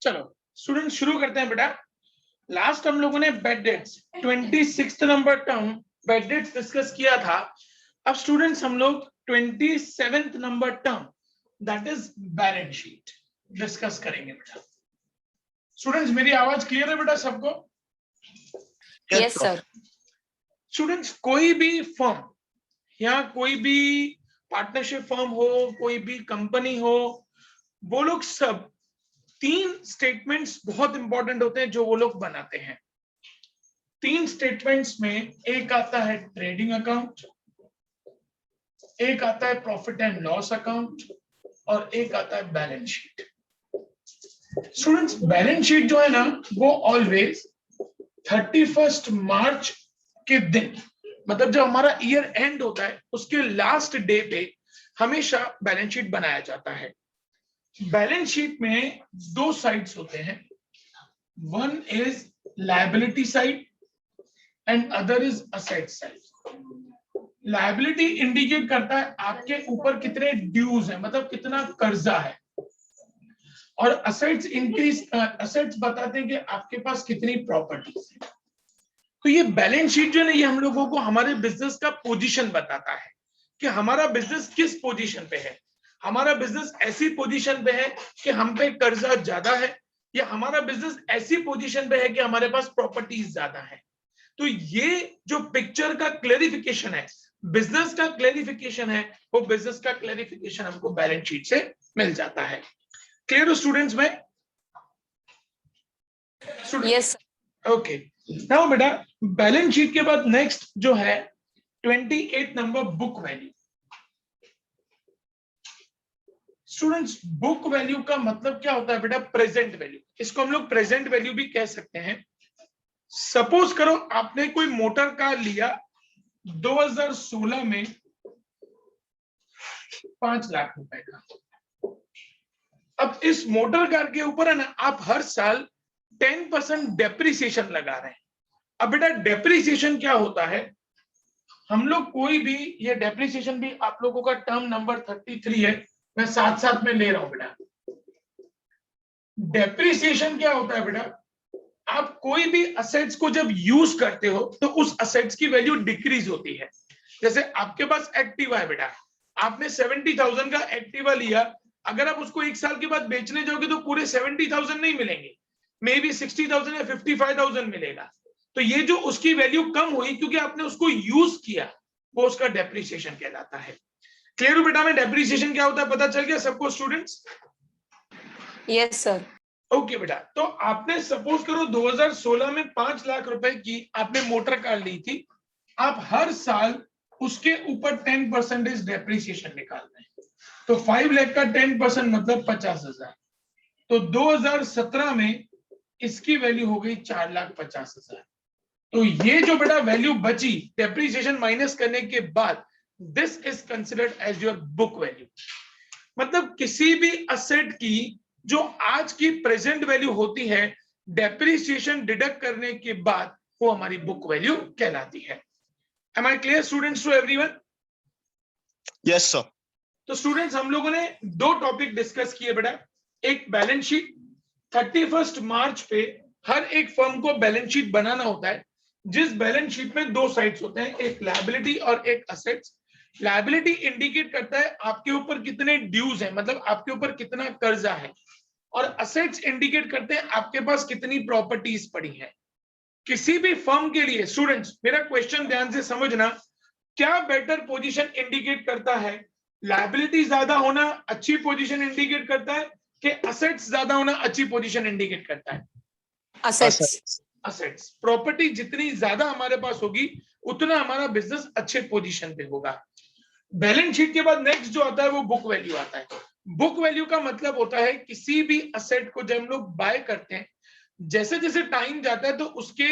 चलो स्टूडेंट शुरू करते हैं बेटा। लास्ट हम लोगों ने bad debts 26 number term bad debts discuss किया था। अब स्टूडेंट्स हम लोग 27 number term that is balance sheet discuss करेंगे बेटा। स्टूडेंट्स मेरी आवाज क्लियर है बेटा सबको? Yes sir. स्टूडेंट्स कोई भी फर्म या कोई भी पार्टनरशिप फर्म हो, कोई भी कंपनी हो, वो लोग सब 3 स्टेटमेंट्स बहुत इंपॉर्टेंट होते हैं जो वो लोग बनाते हैं। 3 स्टेटमेंट्स में एक आता है ट्रेडिंग अकाउंट, एक आता है प्रॉफिट एंड लॉस अकाउंट और एक आता है balance sheet. Students balance sheet जो है ना वो ऑलवेज 31 मार्च के दिन, मतलब जब हमारा ईयर एंड होता है उसके लास्ट डे पे हमेशा बैलेंस शीट बनाया जाता है। बैलेंस शीट में 2 साइड्स होते हैं, one is liability side and other is asset side. Liability indicate करता है आपके ऊपर कितने ड्यूज है, मतलब कितना कर्जा है, और असेट्स असेट्स बताते हैं कि आपके पास कितनी प्रॉपर्टीज है। तो ये बैलेंस शीट जो है ना ये हम लोगों को हमारे बिजनेस का पोजीशन बताता है कि हमारा बिजनेस किस पोजीशन पे है। हमारा बिजनेस ऐसी पोजीशन पे है कि हम पे कर्जा ज्यादा है, या हमारा बिजनेस ऐसी पोजीशन पे है कि हमारे पास प्रॉपर्टीज ज्यादा है। तो ये जो पिक्चर का क्लैरिफिकेशन है, बिजनेस का क्लैरिफिकेशन है, वो बिजनेस का क्लैरिफिकेशन हमको बैलेंस शीट से मिल जाता है। क्लियर हो स्टूडेंट्स में? यस। ओके, नाउ बेटा बैलेंस शीट के बाद नेक्स्ट जो है 28 number book value. Students book value का मतलब क्या होता है बेटा? Present value. इसको हम लोग प्रेजेंट वैल्यू भी कह सकते हैं। सपोज करो आपने कोई मोटर कार लिया 2016 में 5 लाख रुपए का। अब इस मोटर कार के ऊपर है ना आप हर साल 10% डेप्रिसिएशन लगा रहे हैं। अब बेटा डेप्रिसिएशन क्या होता है? हम लोग कोई भी, ये डेप्रिसिएशन भी आप लोगों का टर्म नंबर 33 है, मैं साथ साथ में ले रहा हूं बेटा। डेप्रिसिएशन क्या होता है बेटा? आप कोई भी असेट्स को जब यूज करते हो तो उस असेट्स की वैल्यू डिक्रीज होती है। जैसे आपके पास एक्टिवा है बेटा, आपने 70,000 का एक्टिवा लिया, अगर आप उसको 1 साल के बाद बेचने जाओगे तो पूरे 70,000 नहीं मिलेंगे, मे बी 60,000 या 55,000 मिलेगा। तो ये जो उसकी वैल्यू कम हुई क्योंकि आपने उसको यूज किया, वो उसका डेप्रिसिएशन कहलाता है। क्लियर हो बेटा में डेप्रिसिएशन क्या होता है? पता चल गया सबको स्टूडेंट्स? Yes sir. ओके बेटा, तो आपने सपोज करो 2016 में 5 लाख रुपए की आपने मोटर कार ली थी। आप हर साल उसके ऊपर 10% डेप्रिसिएशन निकाल रहे हैं, तो 5 लाख का 10% मतलब 50,000। तो 2017 में इसकी वैल्यू हो गई 4,50,000। तो ये जो बेटा वैल्यू बची डेप्रिसिएशन माइनस करने के बाद, this is considered as your book value. मतलब किसी भी असेट की जो आज की प्रेजेंट वैल्यू होती है, डेप्रिसिएशन डिडक्ट करने के बाद वो हमारी बुक वैल्यू कहलाती है। Am I clear students to everyone? Yes sir. तो स्टूडेंट्स हम लोगों ने 2 टॉपिक डिस्कस किए बेटा। एक बैलेंस शीट, 31 मार्च पे हर एक फर्म को बैलेंस शीट बनाना होता है, जिस बैलेंस शीट में 2 साइड्स होते हैं, एक लायबिलिटी और एक असेट्स। लायबिलिटी इंडिकेट करता है आपके ऊपर कितने ड्यूज हैं, मतलब आपके ऊपर कितना कर्जा है, और असेट्स इंडिकेट करते हैं आपके पास कितनी प्रॉपर्टीज पड़ी है। किसी भी फर्म के लिए स्टूडेंट्स मेरा क्वेश्चन ध्यान से समझना, क्या बेटर पोजीशन इंडिकेट करता है? लायबिलिटी ज्यादा होना अच्छी पोजीशन इंडिकेट करता है कि असेट्स ज्यादा होना अच्छी पोजीशन इंडिकेट करता है? असेट्स। असेट्स। प्रॉपर्टी जितनी ज्यादा हमारे पास होगी उतना हमारा बिजनेस अच्छे पोजीशन पे होगा। बैलेंस शीट के बाद नेक्स्ट जो आता है वो बुक वैल्यू आता है। बुक वैल्यू का मतलब होता है किसी भी असेट को जब हम लोग बाय करते हैं, जैसे जैसे टाइम जाता है तो उसके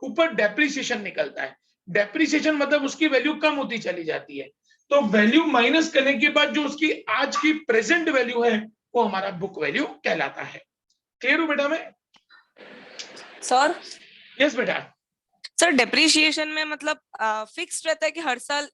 ऊपर डेप्रिसिएशन निकलता है। डेप्रिसिएशन मतलब उसकी वैल्यू कम होती चली जाती है, तो वैल्यू माइनस करने के बाद जो उसकी आज की प्रेजेंट वैल्यू है वो हमारा बुक वैल्यू कहलाता है। क्लियर हो बेटा में? सर। यस बेटा। सर डेप्रिसिएशन में मतलब फिक्स रहता है कि हर साल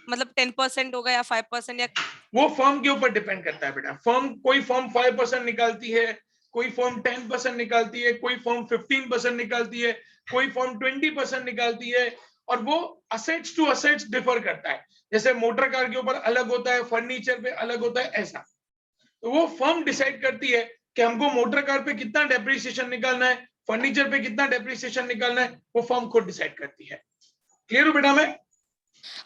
मतलब 10% होगा या 5% या? वो फर्म के ऊपर डिपेंड करता है बेटा। फर्म, कोई फर्म 5% निकालती है, कोई फर्म 10% निकालती है, कोई फर्म 15% निकालती है, कोई फर्म 20% निकालती है, और वो असेट्स टू असेट्स डिफर करता है। जैसे मोटर कार के ऊपर अलग होता है, फर्नीचर पे अलग होता है, ऐसा। तो वो फर्म डिसाइड करती है कि हमको मोटर कार पे कितना डेप्रिसिएशन निकालना है, फर्नीचर पे कितना डेप्रिसिएशन निकालना है, वो फर्म खुद डिसाइड करती है। क्लियर हो बेटा? मैं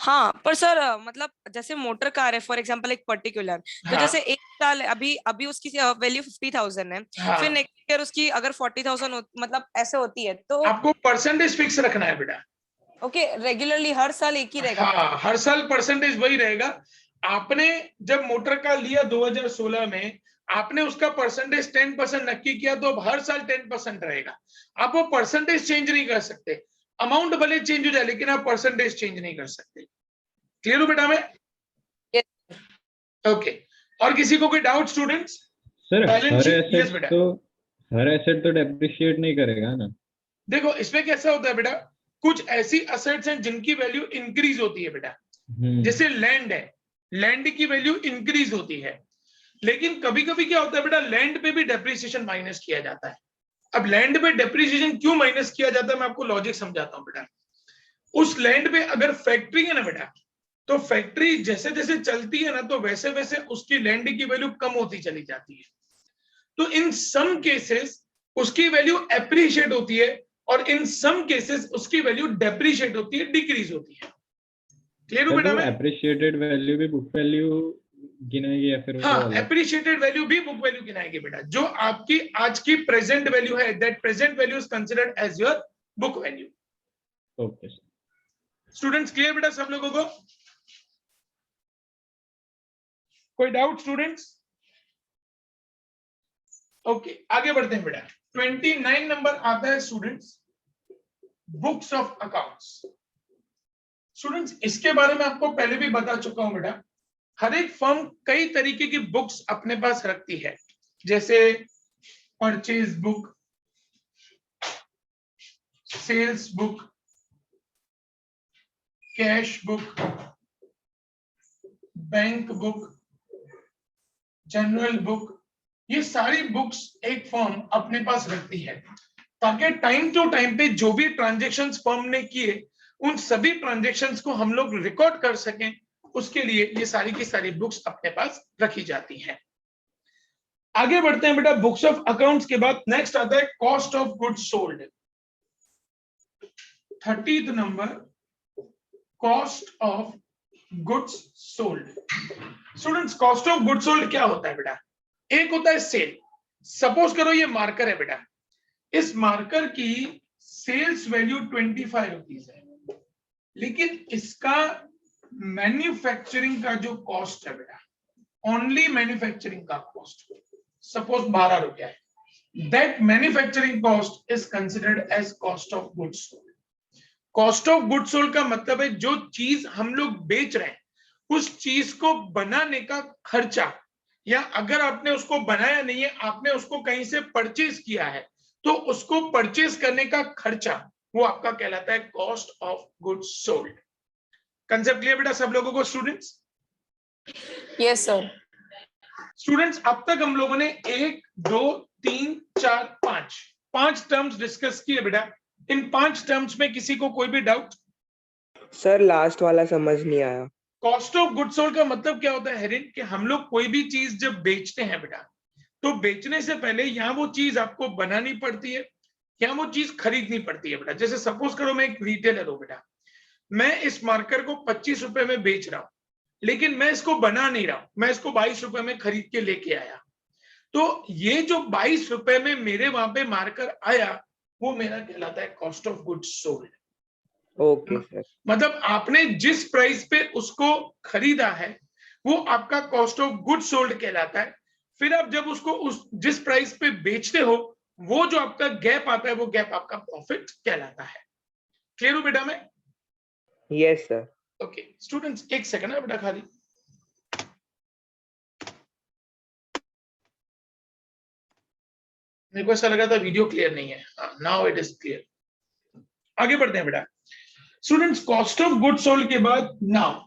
हाँ, पर सर मतलब जैसे मोटर कार है फॉर एग्जांपल एक पर्टिकुलर, तो हाँ, जैसे एक साल अभी अभी उसकी वैल्यू 50,000 है, हाँ, फिर नेक्स्ट ईयर उसकी अगर 40,000 मतलब ऐसे होती है, तो आपको परसेंटेज फिक्स रखना है बेटा। ओके, रेगुलरली हर साल एक ही रहेगा? हाँ, हर साल परसेंटेज वही रहेगा। आपने जब मोटर कार लिया 2016 में, आपने उसका परसेंटेज 10% नक्की किया, तो अब हर साल 10% रहेगा। आप वो परसेंटेज चेंज नहीं कर सकते, अमाउंट भले चेंज हो जाए, लेकिन आप परसेंटेज चेंज नहीं कर सकते। क्लियर हो बेटा? मैं ओके। और किसी को कोई डाउट स्टूडेंट्स? सर बैलेंस हर शीट, यस बेटा। हर एसेट तो डेप्रिशिएट नहीं करेगा ना? देखो इसमें कैसा होता है बेटा, कुछ ऐसी असेट्स हैं जिनकी वैल्यू इंक्रीज होती है बेटा। जैसे लैंड है, लैंड की वैल्यू इंक्रीज होती है, लेकिन कभी कभी क्या होता है बेटा, लैंड पे भी डेप्रिसिएशन माइनस किया जाता है। अब लैंड पे डेप्रिसिएशन क्यों माइनस किया जाता है, मैं आपको लॉजिक समझाता हूं बेटा। उस लैंड पे अगर फैक्ट्री है ना बेटा, तो फैक्ट्री जैसे जैसे चलती है ना, तो वैसे वैसे उसकी लैंड की वैल्यू कम होती चली जाती है। तो इन सम केसेस उसकी वैल्यू एप्रिशिएट होती है, और इन सम केसेस उसकी वैल्यू डेप्रिशिएट होती है, डिक्रीज होती है। क्लियर हो बेटा? मैं एप्रिशिएटेड वैल्यू भी बुक वैल्यू गिनाएगी या फिर हाँ, वो अलग? एप्रिशिएटेड वैल्यू भी बुक वैल्यू गिनाएगी बेटा। जो आपकी आज की प्रेजेंट वैल्यू है, that present value is considered as your book value. Okay students clear बेटा सब लोगों को? कोई डाउट स्टूडेंट्स? ओके, आगे बढ़ते हैं बेटा। 29 नंबर आता है students, books of accounts. Students इसके बारे में आपको पहले भी बता चुका हूं बेटा। हर एक फर्म कई तरीके की बुक्स अपने पास रखती है, जैसे purchase book, sales book, cash book, bank book, general book. ये सारी बुक्स एक फर्म अपने पास रखती है, ताकि टाइम टू टाइम पे जो भी ट्रांजैक्शंस फर्म ने किए, उन सभी ट्रांजैक्शंस को हम लोग रिकॉर्ड कर सकें। उसके लिए ये सारी की सारी बुक्स अपने पास रखी जाती हैं। आगे बढ़ते हैं बेटा। बुक्स ऑफ अकाउंट्स के बाद नेक्स्ट आता है cost of goods sold. 30th number, cost of goods sold. Students cost of goods sold क्या होता है बेटा? एक होता है सेल। सपोज करो ये मार्कर है बेटा, इस मार्कर की सेल्स वैल्यू 25 रुपीज है, लेकिन इसका मैन्युफैक्चरिंग का जो कॉस्ट है बेटा, ओनली मैन्युफैक्चरिंग का कॉस्ट सपोज 12 रुपया है, that manufacturing cost is considered as cost of goods sold. Cost of goods sold का मतलब है जो चीज हम लोग बेच रहे हैं, उस चीज को बनाने का खर्चा, या अगर आपने उसको बनाया नहीं है, आपने उसको कहीं से परचेज किया है, तो उसको परचेज करने का खर्चा वो आपका कहलाता है cost of goods sold. Concept clear बेटा सब लोगों को स्टूडेंट्स? Yes sir. स्टूडेंट्स अब तक हम लोगों ने 1 2 3 4 5 टर्म्स डिस्कस किए बेटा। इन 5 टर्म्स में किसी को कोई भी डाउट? सर लास्ट वाला समझ नहीं आया। कॉस्ट ऑफ गुड्स सोल्ड का मतलब क्या होता है हेरिन, कि हम लोग कोई भी चीज जब बेचते हैं बेटा, तो बेचने से पहले यहाँ वो चीज आपको बनानी पड़ती है, यहाँ वो चीज खरीदनी पड़ती है बेटा। जैसे सपोज करो मैं एक रिटेलर हूं बेटा, मैं इस मार्कर को 25 रुपए में बेच रहा हूं, लेकिन मैं इसको बना नहीं रहा हूं, मैं इसको 22 रुपए में खरीद के लेके आया। तो ये जो 22 रुपए में मेरे वहां पे मार्कर आया, वो मेरा कहलाता है cost of goods sold. Okay sir. मतलब आपने जिस प्राइस पे उसको खरीदा है, वो आपका कॉस्ट ऑफ गुड्स सोल्ड कहलाता है। फिर आप जब उसको उस जिस प्राइस पे बेचते हो, वो जो आपका गैप आता है, वो गैप आपका प्रॉफिट कहलाता है। क्लियर हो बेटा? मैं यस सर। ओके स्टूडेंट्स एक सेकंड है बेटा, खाली मेरे को ऐसा लगा था वीडियो क्लियर नहीं है। Now it is clear. आगे बढ़ते हैं बेटा। Students cost of goods sold के बाद now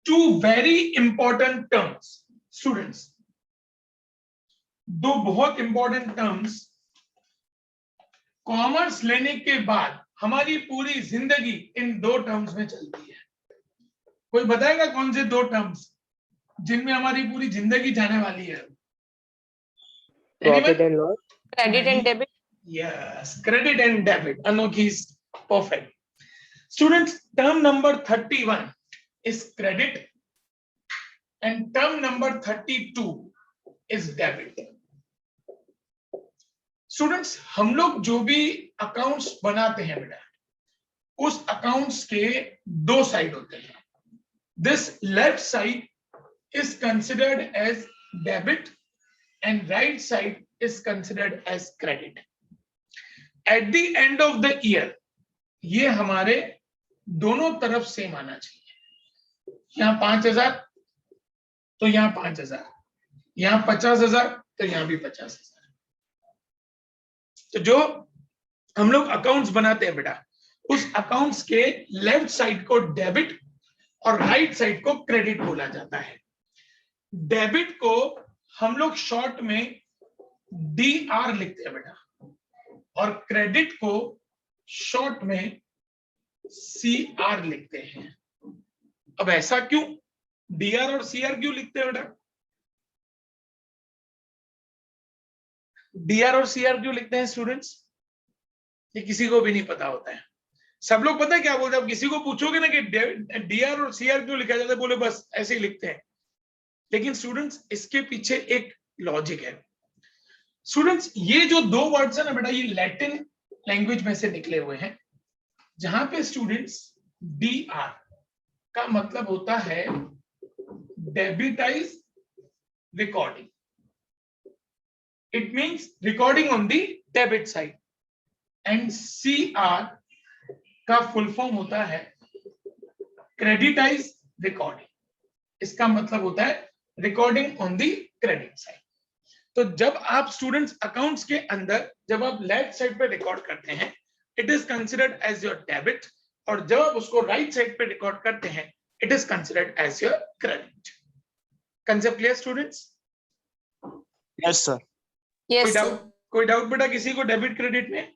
2 very important terms. Students दो बहुत इंपॉर्टेंट टर्म्स कॉमर्स लेने के बाद हमारी पूरी जिंदगी इन दो टर्म्स में चलती है। कोई बताएगा कौन से दो टर्म्स जिनमें हमारी पूरी जिंदगी जाने वाली है? Profit and loss, credit and debit. Yes, credit and debit. Anokhi is perfect. Students, term number 31 is credit and term number 32 is debit. Students, हम लोग जो भी अकाउंट्स बनाते हैं बेटा, उस अकाउंट्स के दो साइड होते हैं. This left side is considered as debit and right side is considered as credit. At the end of the year, ये हमारे दोनों तरफ सेम आना चाहिए. यहाँ 5,000 तो यहाँ 5,000, यहाँ 50,000 तो यहाँ भी 50,000. तो जो हम लोग अकाउंट्स बनाते हैं बेटा, उस अकाउंट्स के लेफ्ट साइड को डेबिट और राइट साइड को क्रेडिट बोला जाता है. डेबिट को हम लोग शॉर्ट में DR लिखते हैं बेटा, और क्रेडिट को शॉर्ट में CR लिखते हैं. अब ऐसा क्यों? DR और CR क्यों लिखते हैं बेटा? DR और CR क्यों लिखते हैं स्टूडेंट्स? ये किसी को भी नहीं पता होता है. सब लोग पता है क्या बोलते हैं? अब किसी को पूछोगे ना कि DR और CR क्यों लिखा जाता है, बोले बस ऐसे ही लिखते हैं. लेकिन स्टूडेंट्स, इसके पीछे एक लॉजिक है. स्टूडेंट्स, ये जो दो वर्ड्स है ना बेटा, ये लैटिन लैंग्वेज में से निकले हुए हैं, जहां पे स्टूडेंट्स DR का मतलब होता है debitise recording. It means recording on the debit side. And CR का फुल फॉर्म होता है क्रेडिटाइज रिकॉर्डिंग. इसका मतलब होता है recording on the credit side. तो जब आप स्टूडेंट्स अकाउंट्स के अंदर जब आप लेफ्ट साइड पे रिकॉर्ड करते हैं, it is considered as your debit, और जब आप उसको राइट साइड पे रिकॉर्ड करते हैं, it is considered as your credit. Concept clear students? Yes, sir. Yes sir. कोई डाउट बेटा किसी को डेबिट क्रेडिट में?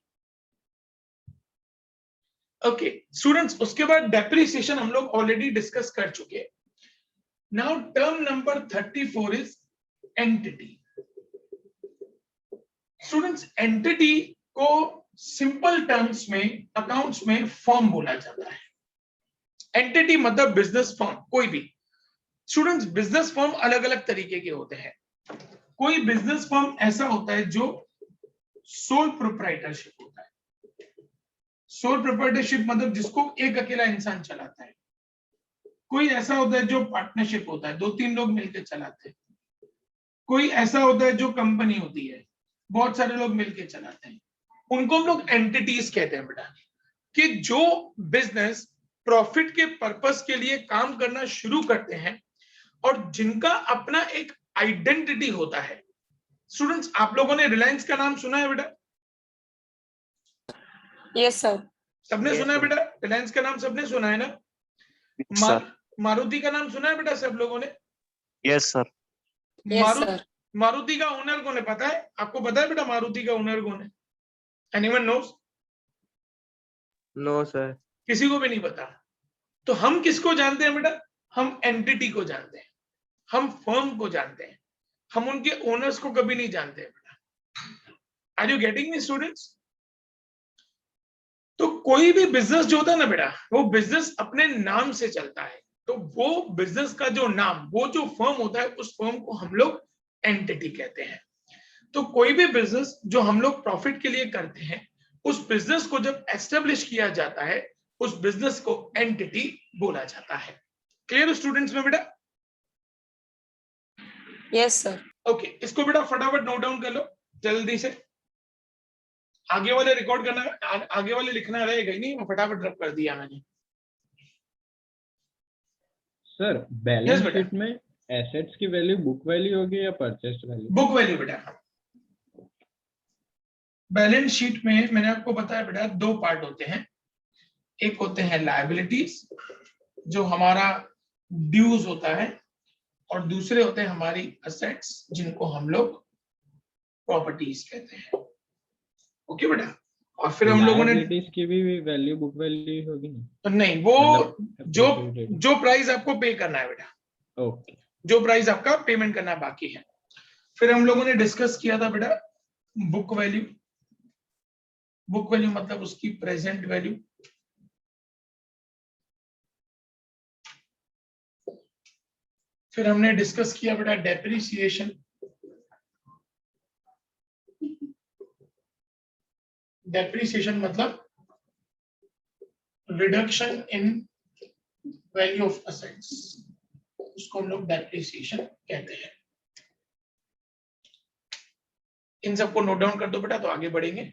ओके स्टूडेंट्स, उसके बाद डेप्रिसिएशन हम लोग ऑलरेडी डिस्कस कर चुके. Now term number 34 is entity. Students, entity को सिंपल टर्म्स में अकाउंट्स में फर्म बोला जाता है. एंटिटी मतलब बिजनेस फर्म, कोई भी. स्टूडेंट्स, बिजनेस फर्म अलग अलग तरीके के होते हैं. कोई बिजनेस फर्म ऐसा होता है जो सोल प्रोप्राइटरशिप होता है. सोल प्रोप्राइटरशिप मतलब जिसको एक अकेला इंसान चलाता है. कोई ऐसा होता है जो पार्टनरशिप होता है, 2-3 लोग मिलकर चलाते हैं. कोई ऐसा होता है जो कंपनी होती है, बहुत सारे लोग मिलकर चलाते हैं. उनको हम लोग एंटिटीज कहते हैं बेटा. कि जो बिजनेस प्रॉफिट के पर्पस के लिए काम करना शुरू करते हैं और जिनका अपना एक आइडेंटिटी होता है. स्टूडेंट्स, आप लोगों ने रिलायंस का नाम सुना है बेटा? Yes sir. सबने Yes, सुना है sir. बेटा? रिलायंस का नाम सबने सुना है ना? Yes, sir. मारुति का नाम सुना है बेटा सब लोगों ने? Yes, sir. Yes sir. Maruti का ओनर कौन है पता है? आपको पता है बेटा मारुति का ओनर कौन है? Anyone knows? No sir. किसी को भी नहीं पता. तो हम किसको जानते हैं बेटा? हम एंटिटी को जानते हैं, हम फर्म को जानते हैं, हम उनके ओनर्स को कभी नहीं जानते हैं बेटा. Are you getting me students? तो कोई भी बिजनेस जो होता है ना बेटा, वो बिजनेस अपने नाम से चलता है. तो वो बिजनेस का जो नाम, वो जो फर्म होता है, उस फर्म को हम लोग एंटिटी कहते हैं. तो कोई भी बिजनेस जो हम लोग प्रॉफिट के लिए करते हैं, उस बिजनेस को जब एस्टेब्लिश किया जाता है, उस बिजनेस को एंटिटी बोला जाता है. क्लियर स्टूडेंट्स में बेटा? Yes sir. ओके, इसको बेटा फटाफट नोट डाउन कर लो जल्दी से. आगे वाले रिकॉर्ड करना, आगे वाले लिखना रहेगा ही नहीं, मैं फटाफट रब कर दिया मैंने. सर, बैलेंस बेटा. शीट में एसेट्स की वैल्यू बुक वैल्यू होगी या परचेस्ड वैल्यू? बुक वैल्यू बेटा. बैलेंस शीट में मैंने आपको बताया बेटा, दो पार्ट होते हैं. एक होते हैं लायबिलिटीज, जो हमारा ड्यूज होता है, और दूसरे होते हैं हमारी असेट्स, जिनको हम लोग प्रॉपर्टीज कहते हैं। ओके बेटा, और फिर हम लोगों ने Liabilities की भी वैल्यू बुक वैल्यू होगी ना? तो नहीं, वो मतलब जो appreciated। जो प्राइस आपको पे करना है बेटा, ओके जो प्राइस आपका पेमेंट करना बाकी है। फिर हम लोगों ने डिस्कस किया था बेटा बुक वैल्यू। बुक वैल्यू मतलब उसकी प्रेजेंट वैल्यू। फिर हमने डिस्कस किया बेटा डेप्रिसिएशन। डेप्रिसिएशन मतलब reduction in value of assets, उसको हम लोग डेप्रिसिएशन कहते हैं। इन सबको नोट डाउन कर दो बेटा, तो आगे बढ़ेंगे।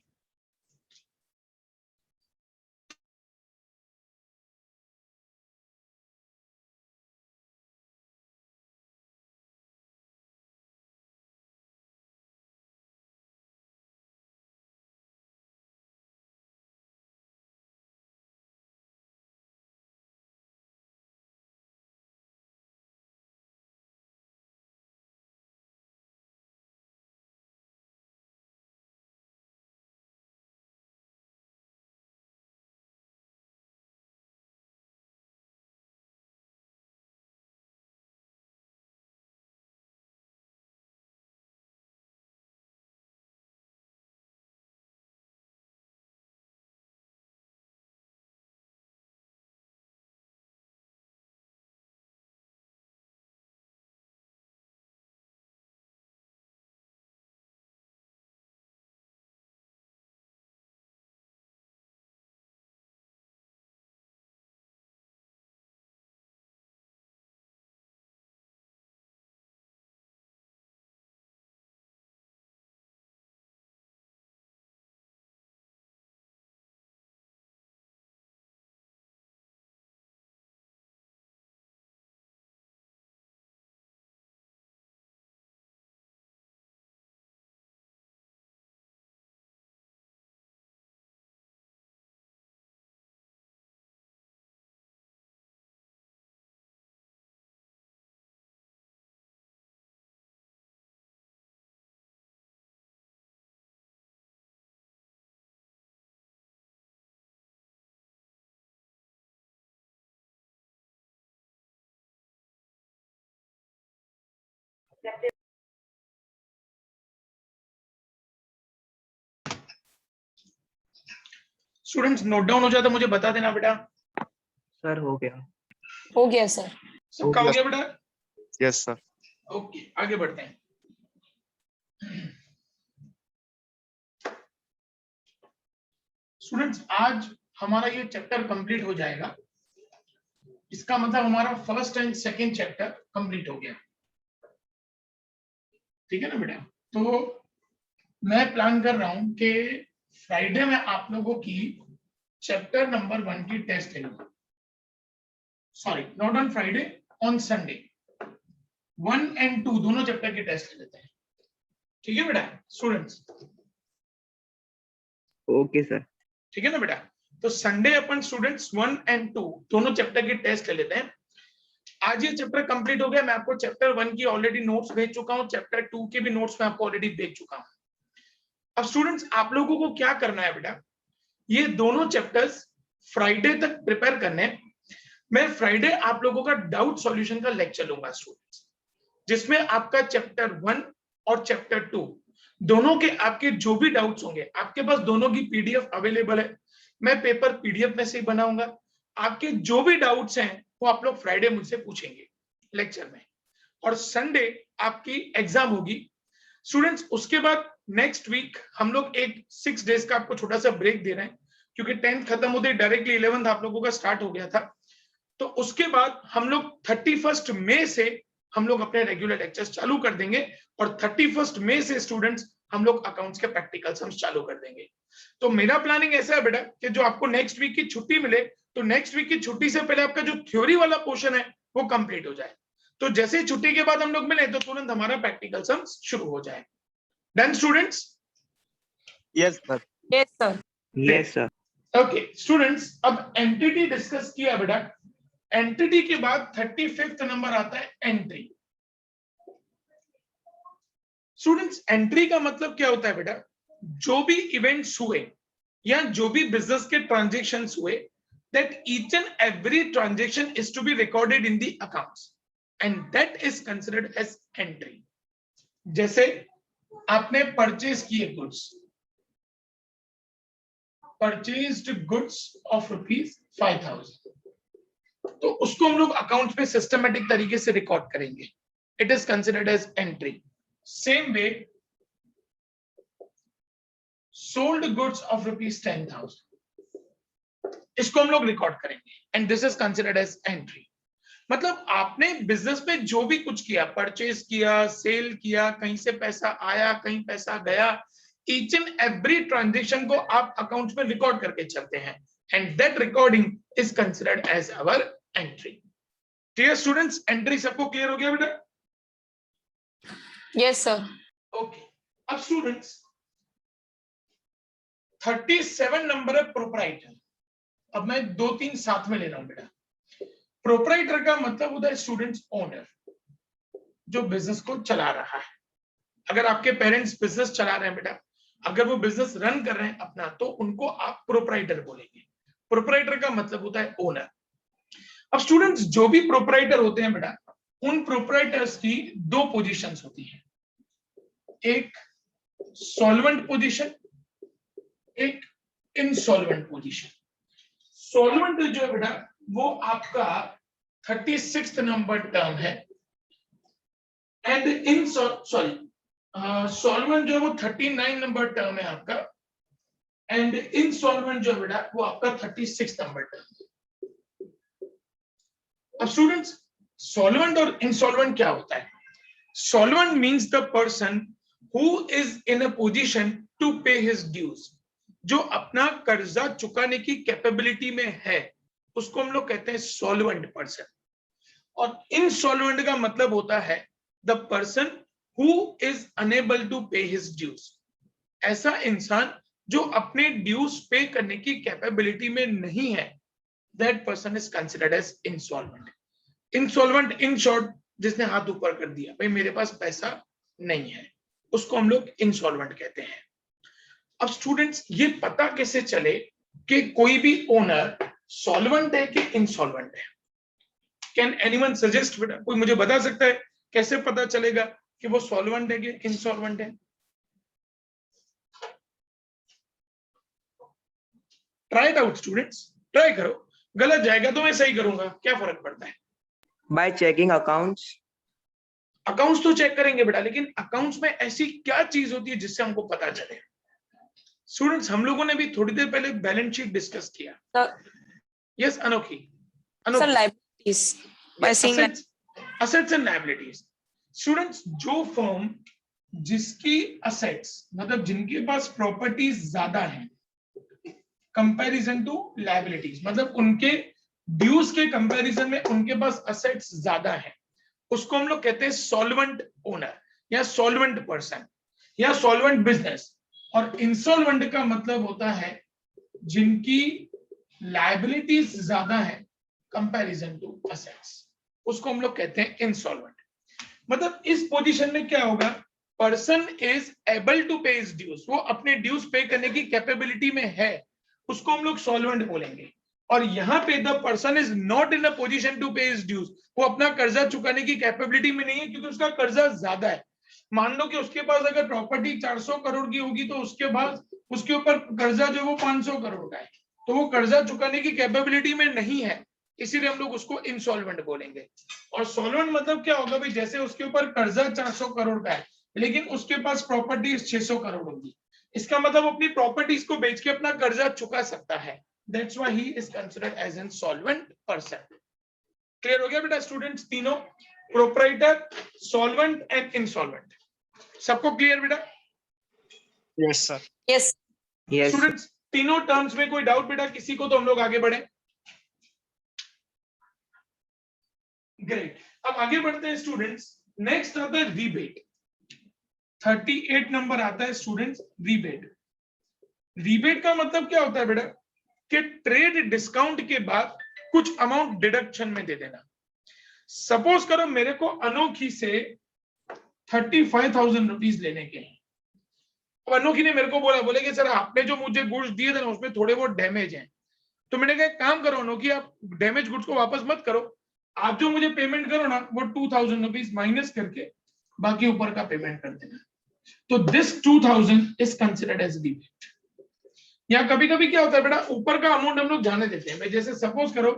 स्टूडेंट्स नोट डाउन हो जाता मुझे बता देना बेटा। सर हो गया। हो गया सर। सबका हो गया बेटा? Yes sir. ओके, आगे बढ़ते हैं। स्टूडेंट्स आज हमारा ये चैप्टर कंप्लीट हो जाएगा। इसका मतलब हमारा first and second chapter complete हो गया। ठीक है ना बेटा? तो मैं प्लान कर रहा हूं कि फ्राइडे में आप लोगों की चैप्टर नंबर 1 की टेस्ट ले लूंगा। Sorry, not on Friday, on Sunday 1 and 2 दोनों चैप्टर के टेस्ट ले लेते हैं। ठीक है बेटा स्टूडेंट्स? Okay sir. ठीक है ना बेटा? तो संडे अपन स्टूडेंट्स 1 and 2 दोनों चैप्टर के टेस्ट ले लेते हैं। आज ये चैप्टर कंप्लीट हो गया। मैं आपको चैप्टर 1 की ऑलरेडी नोट्स भेज चुका हूं, चैप्टर 2 के भी नोट्स मैं आपको ऑलरेडी भेज चुका हूं। अब स्टूडेंट्स आप लोगों को क्या करना है बेटा, ये दोनों चैप्टर्स फ्राइडे तक प्रिपेयर करने। मैं फ्राइडे आप लोगों का डाउट सॉल्यूशन का लेक्चर लूंगा स्टूडेंट्स, जिसमें आपका चैप्टर 1 और चैप्टर 2 दोनों के आपके जो भी डाउट्स होंगे, आपके पास दोनों की पीडीएफ अवेलेबल है। मैं पेपर पीडीएफ में से ही बनाऊंगा। आपके जो भी डाउट्स हैं वो आप लोग फ्राइडे मुझसे पूछेंगे लेक्चर में, और संडे आपकी एग्जाम होगी स्टूडेंट्स। उसके बाद नेक्स्ट वीक हम लोग एक 6 डेज का आपको छोटा सा ब्रेक दे रहे हैं, क्योंकि 10th खत्म होते डायरेक्टली 11th आप लोगों का स्टार्ट हो गया था। तो उसके बाद हम लोग 31 मई से हम लोग अपने रेगुलर लेक्चर्स चालू कर देंगे, और 31 मई से स्टूडेंट्स हम लोग अकाउंट्स के प्रैक्टिकल सम्स चालू कर देंगे। तो मेरा प्लानिंग ऐसा है बेटा कि जो आपको नेक्स्ट वीक की छुट्टी मिले, तो नेक्स्ट वीक की छुट्टी से पहले आपका जो थ्योरी वाला पोर्शन है वो कंप्लीट हो जाए। तो जैसे ही छुट्टी के बाद हम लोग मिले तो तुरंत हमारा प्रैक्टिकल सम्स शुरू हो जाए। Done students? Yes sir. Yes sir. Yes sir. Okay students, अब एंटिटी डिस्कस किया बेटा। एंटिटी के बाद 35th नंबर आता है एंट्री। स्टूडेंट्स एंट्री का मतलब क्या होता है बेटा, जो भी इवेंट्स हुए या जो भी बिजनेस के ट्रांजेक्शन्स हुए, that each and every transaction is to be recorded in the accounts and that is considered as entry. जैसे आपने परचेज किए गुड्स, परचेज्ड गुड्स ऑफ ₹5,000, तो उसको हम लोग अकाउंट में सिस्टमेटिक तरीके से रिकॉर्ड करेंगे, it is considered as entry. Same way sold goods of ₹10,000, इसको हम लोग रिकॉर्ड करेंगे and this is considered as entry. मतलब आपने बिजनेस में जो भी कुछ किया, परचेज किया, सेल किया, कहीं से पैसा आया, कहीं पैसा गया, ईच एंड एवरी ट्रांजेक्शन को आप अकाउंट में रिकॉर्ड करके चलते हैं and that recording is considered as our entry. Clear students? Entry सबको क्लियर हो गया बेटा? Yes sir. ओके, अब स्टूडेंट्स 37 नंबर है प्रोप्राइटर। अब मैं 2-3 साथ में ले रहा हूं बेटा। प्रोप्राइटर का मतलब होता है स्टूडेंट्स ओनर, जो बिजनेस को चला रहा है। अगर आपके पेरेंट्स बिजनेस चला रहे हैं बेटा, अगर वो बिजनेस रन कर रहे हैं अपना, तो उनको आप प्रोप्राइटर बोलेंगे। प्रोप्राइटर का मतलब होता है ओनर। अब स्टूडेंट्स जो भी प्रोप्राइटर होते हैं बेटा, उन प्रोप्राइटर्स की 2 पोजीशंस होती हैं, एक सॉल्वेंट पोजीशन, एक इनसॉल्वेंट पोजीशन। सॉल्वेंट जो है बेटा वो आपका 36 नंबर टर्म है एंड इन सॉल्वेंट जो है वो 39 नंबर टर्म है आपका, एंड इनसॉल्वेंट जो है बेटा वो आपका 36 नंबर टर्म है। अब स्टूडेंट्स सॉल्वेंट और इनसॉल्वेंट क्या होता है? Solvent means the person who is in a position to pay his dues, जो अपना कर्जा चुकाने की कैपेबिलिटी में है, उसको हम लोग कहते हैं सॉल्वेंट पर्सन। और इनसॉल्वेंट का मतलब होता है the person who is unable to pay his dues, ऐसा इंसान जो अपने ड्यूज पे करने की कैपेबिलिटी में नहीं है, that person is considered as insolvent. Insolvent in short, जिसने हाथ ऊपर कर दिया, भाई मेरे पास पैसा नहीं है, उसको हम लोग इनसॉल्वेंट कहते हैं। अब स्टूडेंट्स ये पता कैसे चले कि कोई भी ओनर सॉल्वेंट है कि इनसॉल्वेंट है? कैन एनीवन सजेस्ट बेटा? कोई मुझे बता सकता है कैसे पता चलेगा कि वो सॉल्वेंट है कि इनसॉल्वेंट है? Try it out students, try करो, गलत जाएगा तो मैं सही करूंगा, क्या फर्क पड़ता है? By checking accounts. अकाउंट्स तो चेक करेंगे बेटा, लेकिन अकाउंट्स में ऐसी क्या चीज होती है जिससे हमको पता चले? स्टूडेंट्स हम लोगों ने भी थोड़ी देर पहले बैलेंस शीट डिस्कस किया। यस अनोखी? Sir liabilities, by seeing assets and liabilities. Students जो फर्म जिसकी असेट्स मतलब जिनके पास प्रॉपर्टीज ज्यादा हैं कंपैरिजन टू लायबिलिटीज, मतलब उनके ड्यूज के कंपैरिजन में उनके पास असेट्स ज्यादा हैं, उसको हम लोग कहते हैं सॉल्वेंट ओनर या सॉल्वेंट पर्सन या सॉल्वेंट बिजनेस। और इंसॉल्वेंट का मतलब होता है जिनकी लायबिलिटीज ज्यादा है कंपैरिजन टू असेट्स, उसको हम लोग कहते हैं इंसॉल्वेंट। मतलब इस पोजीशन में क्या होगा? Person is able to pay his dues, वो अपने ड्यूज पे करने की कैपेबिलिटी में है, उसको हम लोग सॉल्वेंट बोलेंगे। और यहाँ पे the person is not in a position to pay his dues, वो अपना कर्जा चुकाने की कैपेबिलिटी में नहीं है क्योंकि उसका कर्जा ज्यादा है। मान लो कि उसके पास अगर प्रॉपर्टी 400 करोड़ की होगी तो उसके बाद उसके ऊपर कर्जा जो वो 500 करोड़ का है, तो वो कर्जा चुकाने की कैपेबिलिटी में नहीं है, इसीलिए हम लोग उसको इंसॉल्वेंट बोलेंगे। और सॉल्वेंट मतलब क्या होगा भाई? जैसे उसके ऊपर कर्जा 400 करोड़ का है लेकिन उसके पास प्रॉपर्टी 600 करोड़ होगी, इसका मतलब अपनी प्रॉपर्टीज को बेच के अपना कर्जा चुका सकता है, that's why he is considered as an solvent person. Clear हो गया बेटा स्टूडेंट्स? तीनों प्रोप्राइटर, सॉल्वेंट एंड इनसॉल्वेंट, सबको क्लियर बेटा? Yes, sir. Yes. Yes. Students तीनों टर्म्स में कोई डाउट बेटा किसी को? तो हम लोग आगे बढ़े। ग्रेट, अब आगे बढ़ते हैं स्टूडेंट्स। नेक्स्ट आता है रीबेट। 38 नंबर आता है स्टूडेंट्स रीबेट। रीबेट का मतलब क्या होता है बेटा? कि ट्रेड डिस्काउंट के बाद कुछ अमाउंट डिडक्शन में दे देना। सपोज करो मेरे को अनोखी से 35,000 रुपीज लेने के हैं। अब अनोखी ने मेरे को बोले कि सर आपने जो मुझे गुड्स दिए थे ना उसमें थोड़े बहुत डैमेज हैं, तो मैंने कहा एक काम करो अनोखी, आप डैमेज गुड्स को वापस मत करो, आप जो मुझे पेमेंट करो ना वो 2,000 रुपीज माइनस करके बाकी ऊपर का पेमेंट कर देना। तो this 2,000 is considered as rebate. या कभी कभी क्या होता है बेटा, ऊपर का अमाउंट हम लोग जाने देते हैं। जैसे सपोज करो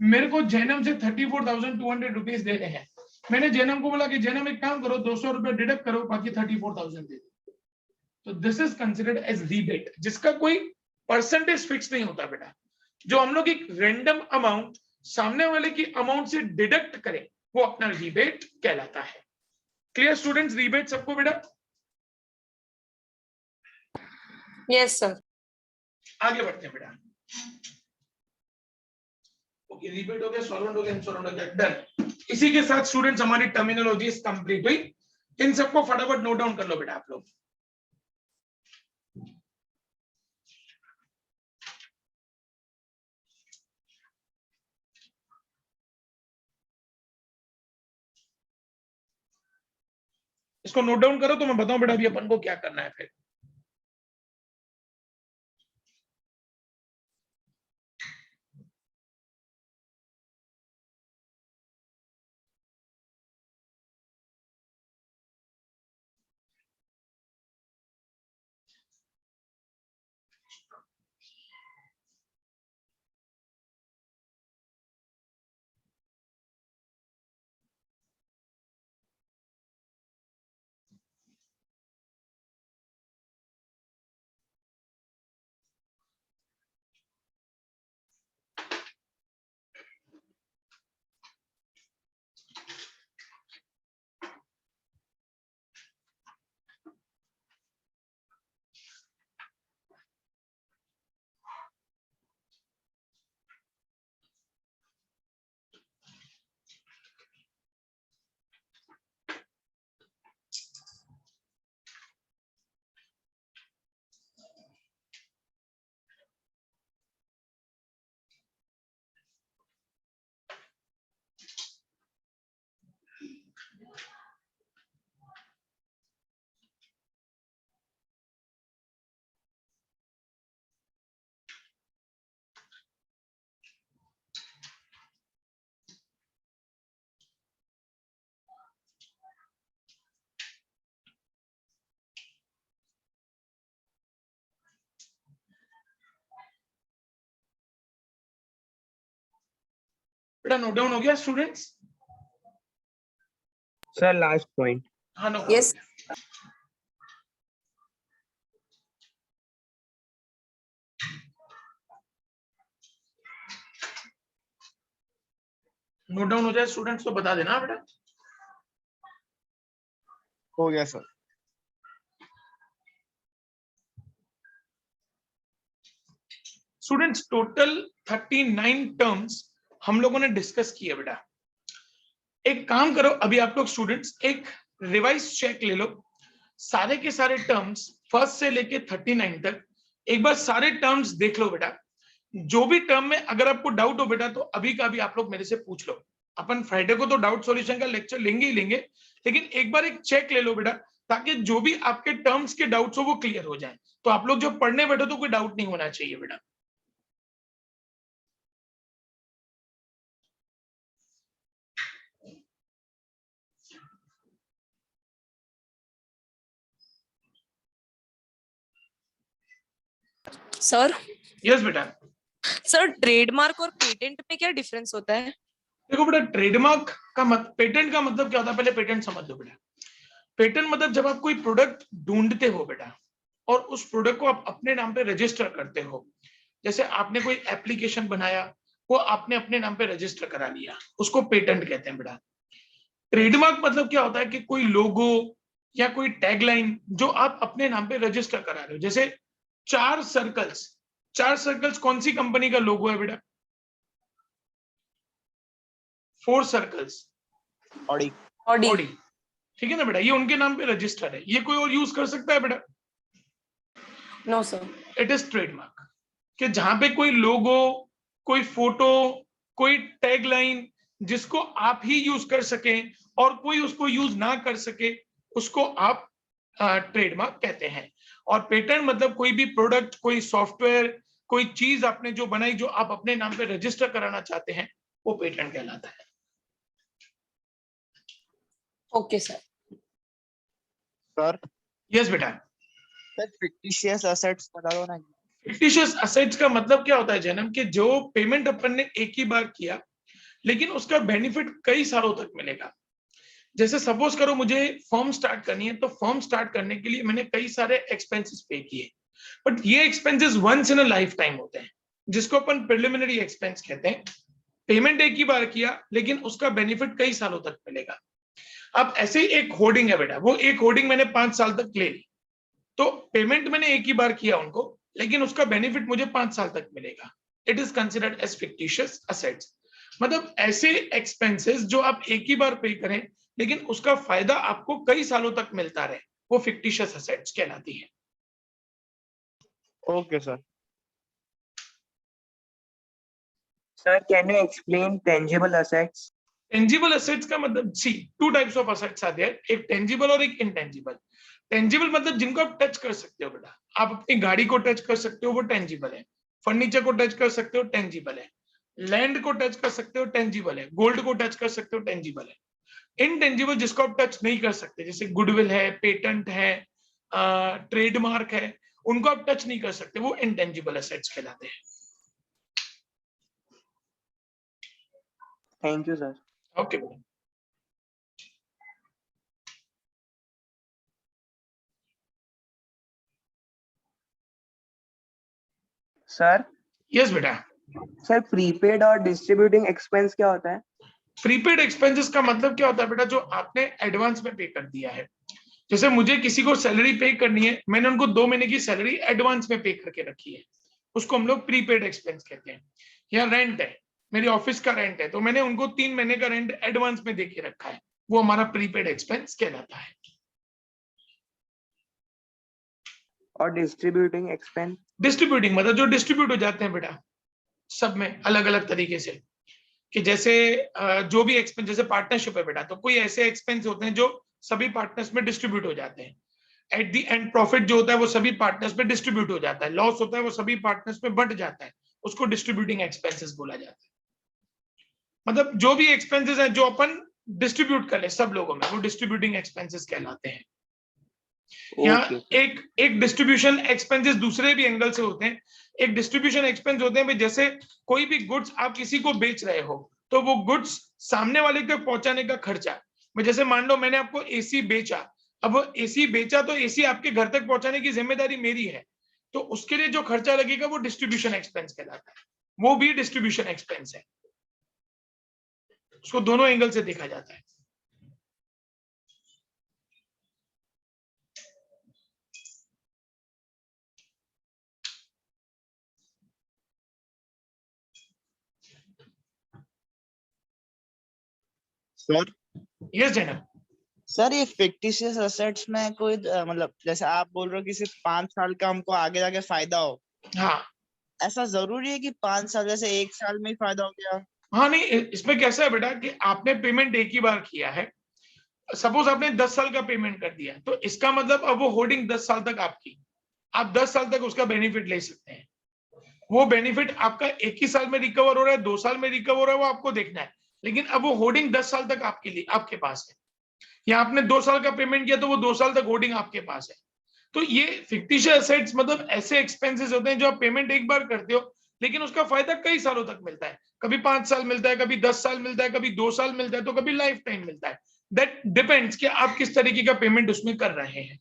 मेरे को जैनम से 34,200 रुपीज देने हैं, मैंने जैनम को बोला कि जैनम एक काम करो 200 रुपए डिडक्ट करो, बाकी 34,000 दे दो। तो this is considered as rebate, जिसका कोई परसेंटेज फिक्स नहीं होता बेटा। जो हम लोग एक रैंडम अमाउंट सामने वाले की अमाउंट से डिडक्ट करें वो अपना रिबेट कहलाता है। क्लियर स्टूडेंट्स, रिबेट सबको बेटा? Yes sir. आगे बढ़ते हैं बेटा। ओके, रिबेट हो गया, सॉल्वेंट हो गया, इंसॉल्वेंट हो गया, डन। इसी के साथ स्टूडेंट्स हमारी टर्मिनोलॉजी कंप्लीट हुई। इन सबको फटाफट नोट डाउन कर लो बेटा आप लोग। इसको नोट डाउन करो तो मैं बताऊं बेटा अभी अपन को क्या करना है फिर। बेटा नोट डाउन हो गया स्टूडेंट्स? Sir, last point. हाँ नो यस। नोट डाउन हो जाए स्टूडेंट्स तो बता देना बेटा। हो गया सर। स्टूडेंट्स टोटल 39 टर्म्स हम लोगों ने डिस्कस किया बेटा। एक काम करो अभी आप लोग स्टूडेंट्स एक रिवाइज चेक ले लो, सारे के सारे टर्म्स फर्स्ट से लेके 39 तक एक बार सारे टर्म्स देख लो बेटा। जो भी टर्म में अगर आपको डाउट हो बेटा तो अभी का अभी आप लोग मेरे से पूछ लो। अपन फ्राइडे को तो डाउट सॉल्यूशन का लेक्चर लेंगे ही लेंगे, लेकिन एक बार एक चेक ले लो बेटा ताकि जो भी आपके टर्म्स के डाउट्स हो वो क्लियर हो जाए। तो आप लोग जब पढ़ने बैठो तो कोई डाउट नहीं होना चाहिए बेटा। सर। यस बेटा। सर ट्रेडमार्क और पेटेंट में क्या डिफरेंस होता है? देखो बेटा ट्रेडमार्क का पेटेंट का मतलब क्या होता है, पहले पेटेंट समझ लो बेटा। पेटेंट मतलब जब आप कोई प्रोडक्ट ढूंढते हो बेटा और उस प्रोडक्ट को आप अपने नाम पे रजिस्टर करते हो, जैसे आपने कोई एप्लीकेशन बनाया वो आपने अपने नाम पे रजिस्टर करा लिया, उसको पेटेंट कहते हैं बेटा। ट्रेडमार्क मतलब क्या होता है कि कोई लोगो या कोई टैगलाइन जो आप अपने नाम पे रजिस्टर करा रहे हो। जैसे 4 सर्कल्स कौन सी कंपनी का लोगो है बेटा? 4 सर्कल्स ऑडी। ऑडी। ठीक है ना बेटा, ये उनके नाम पे रजिस्टर है, ये कोई और यूज कर सकता है बेटा? No sir. It is trademark कि जहां पे कोई लोगो, कोई फोटो, कोई टैगलाइन जिसको आप ही यूज कर सके और कोई उसको यूज ना कर सके, उसको आप ट्रेडमार्क कहते हैं। और पेटेंट मतलब कोई भी प्रोडक्ट, कोई सॉफ्टवेयर, कोई चीज आपने जो बनाई, जो आप अपने नाम पे रजिस्टर कराना चाहते हैं, वो पेटेंट कहलाता है। Okay sir. सर यस बेटा। सर फिक्टिशियस असेट्स बता दो ना। फिक्टिशियस असेट्स का मतलब क्या होता है जन्म, कि जो पेमेंट अपन ने एक ही बार किया लेकिन उसका बेनिफिट कई सालों तक मिलेगा। जैसे सपोज करो मुझे फर्म स्टार्ट करनी है, तो फर्म स्टार्ट करने के लिए मैंने कई सारे एक्सपेंसेस पे किए, बट ये expenses once in a lifetime होते हैं, जिसको अपन प्रिलिमिनरी एक्सपेंस कहते हैं। पेमेंट एक ही बार किया लेकिन उसका बेनिफिट कई सालों तक मिलेगा। अब ऐसे ही एक होर्डिंग है बेटा, वो एक होर्डिंग मैंने 5 साल तक ले ली, तो पेमेंट मैंने एक ही बार किया उनको, लेकिन उसका बेनिफिट मुझे 5 साल तक मिलेगा। It is considered as fictitious assets. मतलब ऐसे एक्सपेंसेस जो आप एक ही बार पे करें लेकिन उसका फायदा आपको कई सालों तक मिलता रहे, वो फिक्टिशियस असेट्स कहलाती है। Okay sir. Sir, can you explain tangible assets? Tangible assets का मतलब, सी 2 टाइप्स ऑफ असेट्स आते हैं, एक टेंजिबल और एक इनटेंजिबल। टेंजिबल मतलब जिनको आप टच कर सकते हो बेटा, आप अपनी गाड़ी को टच कर सकते हो, वो टेंजिबल है। फर्नीचर को टच कर सकते हो, टेंजिबल है। लैंड को टच कर सकते हो, टेंजिबल है। गोल्ड को टच कर सकते हो, टेंजिबल है। इनटेंजिबल जिसको आप टच नहीं कर सकते, जैसे गुडविल है, पेटेंट है, ट्रेडमार्क है, उनको आप टच नहीं कर सकते, वो इनटेंजिबल असेट्स कहलाते हैं। Thank you, sir. ओके बेटा। Sir, यस बेटा। sir, prepaid और distributing expense क्या होता है? प्रीपेड एक्सपेंसेस का मतलब क्या होता है बेटा, जो आपने एडवांस में पे कर दिया है। जैसे मुझे किसी को सैलरी पे करनी है, मैंने उनको 2 महीने की सैलरी एडवांस में पे करके रखी है, उसको हम लोग प्रीपेड एक्सपेंस कहते हैं। या रेंट है, मेरी ऑफिस का रेंट है, तो मैंने उनको 3 महीने का रेंट एडवांस में दे के रखा है, वो हमारा प्रीपेड एक्सपेंस कहलाता है। और distributing expense? डिस्ट्रीब्यूटिंग मतलब जो डिस्ट्रीब्यूट हो जाते हैं बेटा, सब में अलग अलग तरीके से, कि जैसे जो भी एक्सपेंस, जैसे पार्टनरशिप है बेटा, तो कोई ऐसे एक्सपेंस होते हैं जो सभी पार्टनर्स में डिस्ट्रीब्यूट हो जाते हैं। एट द एंड प्रॉफिट जो होता है वो सभी पार्टनर्स में डिस्ट्रीब्यूट हो जाता है, लॉस होता है वो सभी पार्टनर्स में बंट जाता है, उसको डिस्ट्रीब्यूटिंग एक्सपेंसेस बोला जाता है। मतलब जो भी एक्सपेंसेस हैं जो अपन डिस्ट्रीब्यूट कर ले सब लोगों में, वो डिस्ट्रीब्यूटिंग एक्सपेंसेस कहलाते हैं। यहाँ Okay. एक डिस्ट्रीब्यूशन एक्सपेंसेस दूसरे भी एंगल से होते हैं। एक डिस्ट्रीब्यूशन एक्सपेंस होते हैं भाई, जैसे कोई भी गुड्स आप किसी को बेच रहे हो, तो वो गुड्स सामने वाले तक पहुंचाने का खर्चा, जैसे मान लो मैंने आपको एसी बेचा, अब एसी बेचा तो एसी आपके घर तक पहुंचाने की जिम्मेदारी मेरी है, तो उसके लिए जो खर्चा लगेगा वो डिस्ट्रीब्यूशन एक्सपेंस कहलाता है, वो भी डिस्ट्रीब्यूशन एक्सपेंस है। उसको दोनों एंगल से देखा जाता है। Sir yes Zainab. सर ये फिक्टिशियस असेट्स में कोई मतलब जैसे आप बोल रहे हो कि सिर्फ 5 साल का हमको आगे जाके फायदा हो, हाँ ऐसा जरूरी है कि 5 साल, जैसे 1 साल में ही फायदा हो गया? हाँ, नहीं इसमें कैसा है बेटा कि आपने पेमेंट एक ही बार किया है, सपोज आपने 10 साल का पेमेंट कर दिया, तो इसका मतलब अब वो होल्डिंग 10 साल तक आपकी, आप 10 साल तक उसका बेनिफिट ले सकते हैं। वो बेनिफिट आपका एक ही साल में रिकवर हो रहा है, 2 साल में रिकवर हो रहा है, वो आपको देखना है, लेकिन अब वो होल्डिंग 10 साल तक आपके लिए आपके पास है। या आपने 2 साल का पेमेंट किया तो वो 2 साल तक होल्डिंग आपके पास है। तो ये फिक्टिशियस एसेट्स मतलब ऐसे एक्सपेंसेस होते हैं जो आप पेमेंट एक बार करते हो, लेकिन उसका फायदा कई सालों तक मिलता है। कभी 5 साल मिलता है, कभी 10 साल मिलता है, कभी 2 साल मिलता है, तो कभी लाइफ टाइम मिलता है। दैट डिपेंड्स कि आप किस तरीके का पेमेंट उसमें कर रहे हैं।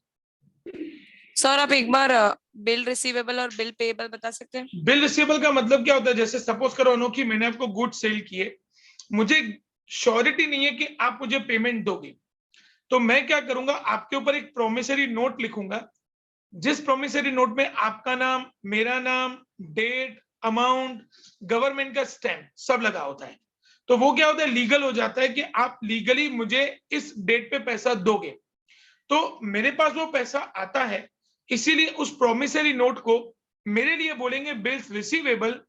सर आप एक बार बिल रिसीवेबल और बिल पेएबल बता सकते हैं? बिल रिसीवेबल का मतलब क्या होता है, जैसे सपोज करो अनोखी, मैंने आपको गुड सेल किए, मुझे श्योरिटी नहीं है कि आप मुझे पेमेंट दोगे, तो मैं क्या करूंगा, आपके ऊपर एक प्रोमिसरी नोट लिखूंगा, जिस प्रोमिसरी नोट में आपका नाम, मेरा नाम, डेट, अमाउंट, गवर्नमेंट का स्टैंप सब लगा होता है। तो वो क्या होता है, लीगल हो जाता है कि आप लीगली मुझे इस डेट पे पैसा दोगे। तो मेरे पास वो पैसा आता है, इसीलिए उस प्रोमिसरी नोट को मेरे लिए बोलेंगे बिल्स रिसीवेबल।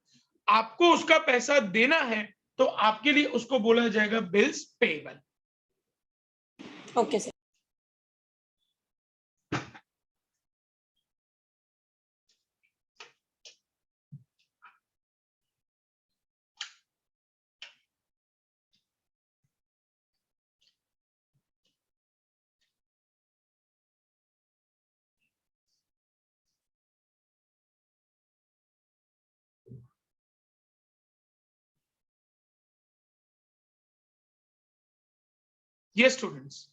आपको उसका पैसा देना है तो आपके लिए उसको बोला जाएगा bills payable. Okay sir. Yes, students.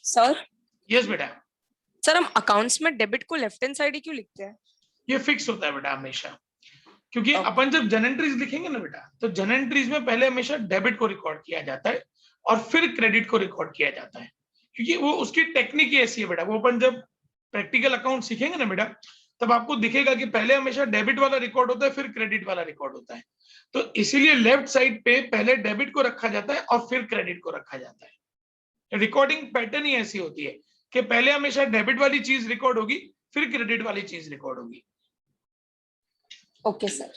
Sir Yes, बेटा. सर हम अकाउंट्स में डेबिट को लेफ्ट हैंड साइड ही क्यों लिखते हैं? ये फिक्स होता है बेटा हमेशा, क्योंकि Okay. अपन जब जर्नल एंट्रीज लिखेंगे ना बेटा, तो जर्नल एंट्रीज में पहले हमेशा डेबिट को रिकॉर्ड किया जाता है और फिर क्रेडिट को रिकॉर्ड किया जाता है, क्योंकि वो उसकी टेक्निक ही ऐसी है बेटा. वो अपन जब प्रैक्टिकल अकाउंट सीखेंगे ना बेटा, तब आपको दिखेगा कि पहले हमेशा डेबिट वाला रिकॉर्ड होता है, फिर क्रेडिट वाला रिकॉर्ड होता है. तो इसीलिए लेफ्ट साइड पे पहले डेबिट को रखा जाता है और फिर क्रेडिट को रखा जाता है. रिकॉर्डिंग पैटर्न ही ऐसी होती है कि पहले हमेशा डेबिट वाली चीज रिकॉर्ड होगी, फिर क्रेडिट वाली चीज रिकॉर्ड होगी. Okay sir.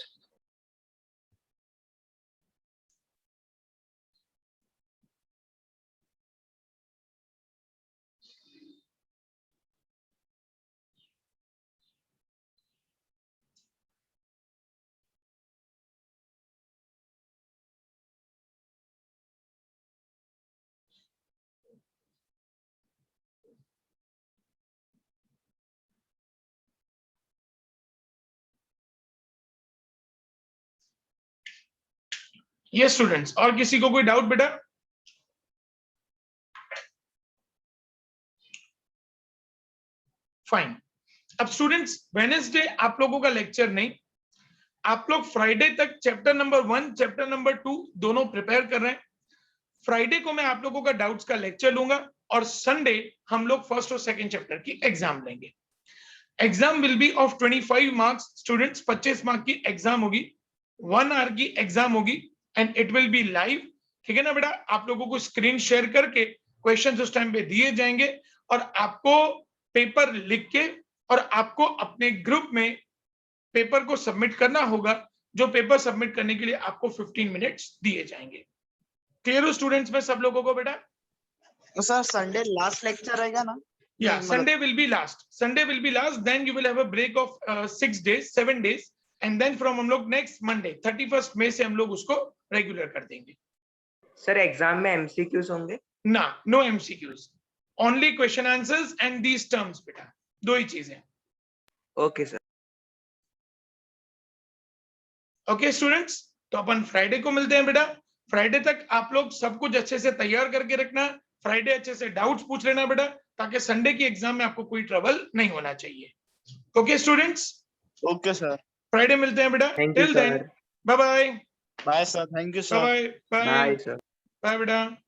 ये स्टूडेंट्स, और किसी को कोई डाउट बेटा? फाइन. अब स्टूडेंट्स, वेडनेसडे आप लोगों का लेक्चर नहीं, आप लोग फ्राइडे तक चैप्टर नंबर 1 चैप्टर नंबर 2 दोनों प्रिपेयर कर रहे हैं. फ्राइडे को मैं आप लोगों का डाउट्स का लेक्चर लूंगा और संडे हम लोग फर्स्ट और सेकंड चैप्टर की एग्जाम लेंगे. Exam will be of 25 marks students. 25 mark की एग्जाम होगी, 1 आवर की एग्जाम होगी and it will be live. ठीक है ना बेटा? आप लोगों को स्क्रीन शेयर करके क्वेश्चंस उस टाइम पे दिए जाएंगे और आपको पेपर लिख के और आपको अपने ग्रुप में पेपर को सबमिट करना होगा, जो पेपर सबमिट करने के लिए आपको 15 मिनट्स दिए जाएंगे. क्लियर हो स्टूडेंट्स में सब लोगों को बेटा? तो सर संडे लास्ट लेक्चर रहेगा ना? Yeah, मतलब- Sunday will be last. Sunday will be last. Then you will have a break of 6 days, 7 days, and then from हम लोग next Monday 31st May से हम लोग उसको regular कर देंगे. सर एग्जाम में एमसीक्यूज होंगे? ना, no MCQs. Only question answers and these terms बेटा. दो ही चीजें. Okay sir. Okay students, तो अपन फ्राइडे को मिलते हैं बेटा. फ्राइडे तक आप लोग सब कुछ अच्छे से तैयार करके रखना. फ्राइडे अच्छे से डाउट्स पूछ लेना बेटा, ताकि संडे की एग्जाम में आपको कोई ट्रबल नहीं होना चाहिए. Okay students, okay sir. Friday मिलते हैं बेटा. Thank you till then, sir. Bye bye. Bye sir. Thank you sir. Bye bye bye sir. Bye बेटा.